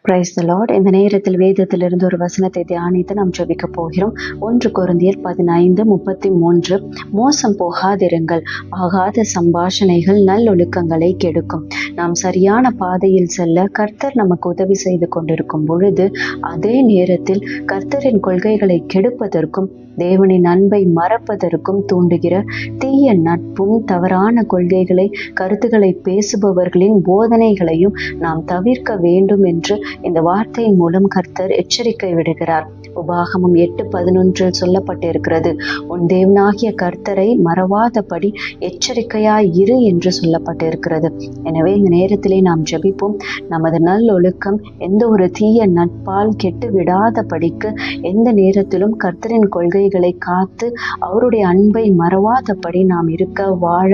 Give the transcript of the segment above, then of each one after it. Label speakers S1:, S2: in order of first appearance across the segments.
S1: Praise the Lord. இந்த நேரத்தில் வேதத்திலிருந்து ஒரு வசனத்தை தியானித்து நாம் ஜெபிக்க போகிறோம். 1 கொரிந்தியர் 15:33. மோசம் போகாதிருங்கள், ஆகாத சம்பாஷணைகள் நல்லொழுக்கங்களை கெடுக்கும். நாம் சரியான பாதையில் செல்ல கர்த்தர் நமக்கு உதவி செய்து கொண்டிருக்கும் பொழுது, அதே நேரத்தில் கர்த்தரின் கொள்கைகளை கெடுப்பதற்கும் தேவனின் அன்பை மறப்பதற்கும் தூண்டுகிற தீய நட்பும் தவறான கொள்கைகளை கருத்துக்களை பேசுபவர்களின் போதனைகளையும் நாம் தவிர்க்க வேண்டும் என்று இந்த வார்த்தையின் மூலம் கர்த்தர் எச்சரிக்கை விடுகிறார். உபாகமம் 8:11 சொல்லப்பட்டிருக்கிறது, உன் தேவனாகிய கர்த்தரை மறவாதபடி எச்சரிக்கையாய் இரு என்று சொல்லப்பட்டிருக்கிறது. எனவே இந்த நேரத்திலே நாம் ஜெபிப்போம். நமது நல்லொழுக்கம் எந்த ஒரு தீய நட்பால் கெட்டு விடாதபடிக்கு எந்த நேரத்திலும் கர்த்தரின் கொள்கைகளை காத்து அவருடைய அன்பை மறவாதபடி நாம் இருக்க வாழ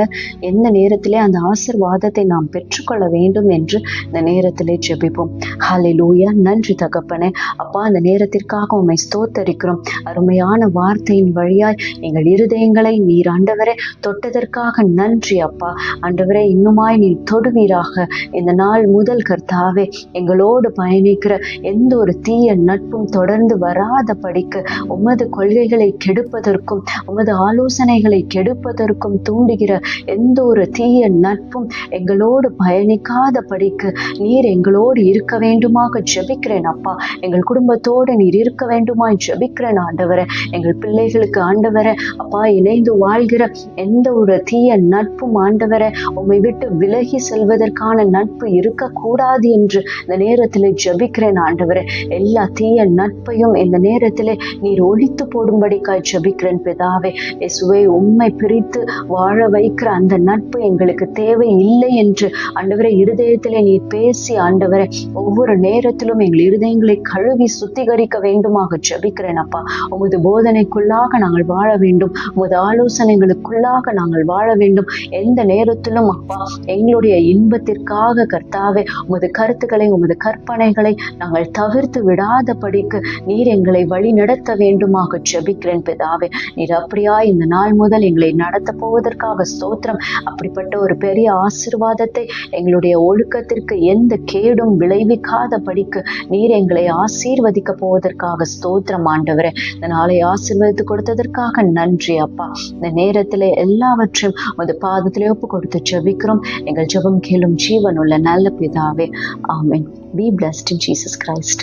S1: எந்த நேரத்திலே அந்த ஆசீர்வாதத்தை நாம் பெற்றுக்கொள்ள வேண்டும் என்று இந்த நேரத்திலே ஜெபிப்போம். ஹல்லேலூயா. நன்றி தகப்பனே. அப்பா, அந்த நேரத்திற்காக உம்மை ஸ்தோத்தரிக்கிறோம். அருமையான வார்த்தையின் வழியாய் எங்கள் இருதயங்களை நீர் ஆண்டவரே தொட்டதற்காக நன்றி அப்பா. ஆண்டவரே, இன்னுமாய் நீர் தொடுவீராக. இந்த நாள் முதல் கர்த்தாவே, எங்களோடு பயணிக்கிற எந்த ஒரு தீய நட்பும் தொடர்ந்து வராதபடிக்கு உமது கொள்கைகளை கெடுப்பதற்கும் உமது ஆலோசனைகளை கெடுப்பதற்கும் தூண்டுகிற எந்த ஒரு தீய நட்பும் எங்களோடு பயணிக்காதபடிக்கு நீர் எங்களோடு இருக்க வேண்டுமாக ஜெபிக்கிறேன் அப்பா. எங்கள் குடும்பத்தோடு நீர் இருக்க வேண்டுமாய் ஜெபிக்கிறேன் ஆண்டவரே. எங்கள் பிள்ளைகளுக்கு ஆண்டவரே அப்பா, இணைந்து வாழ்கிற எந்த ஒரு தீய நட்பும் ஆண்டவரே உம்மை விட்டு விலகி செல்வதற்கான நட்பு இருக்கக்கூடாது என்று இந்த நேரத்தில் ஜெபிக்கிறேன் ஆண்டவரே. எல்லா தீய நட்பையும் இந்த நேரத்திலே நீர் ஒழித்து போடும்படிக்காய் ஜெபிக்கிறேன் பிதாவே. இயேசுவே, உம்மை பிரித்து வாழ வைக்கிற அந்த நட்பு எங்களுக்கு தேவை இல்லை என்று ஆண்டவரே இருதயத்திலே நீர் பேசி ஆண்டவரே ஒவ்வொரு நேரத்திலும் எங்கள் இருதயங்களை கழுவி சுத்திகரிக்க வேண்டுமாக ஜெபிக்கிறேன் அப்பா. உமது போதனைக்குள்ளாக நாங்கள் வாழ வேண்டும், உமது ஆலோசனைகளுக்குள்ளாக நாங்கள் வாழ வேண்டும். எந்த நேரத்திலும் அப்பா எங்களுடைய இன்பத்திற்காக கர்த்தாவே உமது கருத்துக்களை உமது கற்பனைகளை நாங்கள் தவிர்த்து விடாதபடிக்கு நீர் எங்களை வழி நடத்த வேண்டுமாக ஜெபிக்கிறேன் பிதாவே. நீர் அப்படியா இந்த நாள் முதல் எங்களை நடத்த போவதற்காக ஸ்தோத்திரம். அப்படிப்பட்ட ஒரு பெரிய ஆசீர்வாதத்தை எங்களுடைய ஒழுக்கத்திற்கு எந்த கேடும் விளைவிக்காதபடிக்கு நீர் எங்களை ஆசீர்வதிக்க போவதற்காக ஸ்தோத்திரம் ஆண்டவரே. இந்த நாளை ஆசீர்வதித்து கொடுத்ததற்காக நன்றி அப்பா. இந்த நேரத்தில் எல்லாவற்றையும் உமது பாதத்திலே ஒப்பு கொடுத்து ஜெபிக்கிறோம். எங்கள் ஜெபம் கேளும் ஜீவனுள்ள நல்ல பிதாவே. ஆமென். Be blessed in Jesus Christ.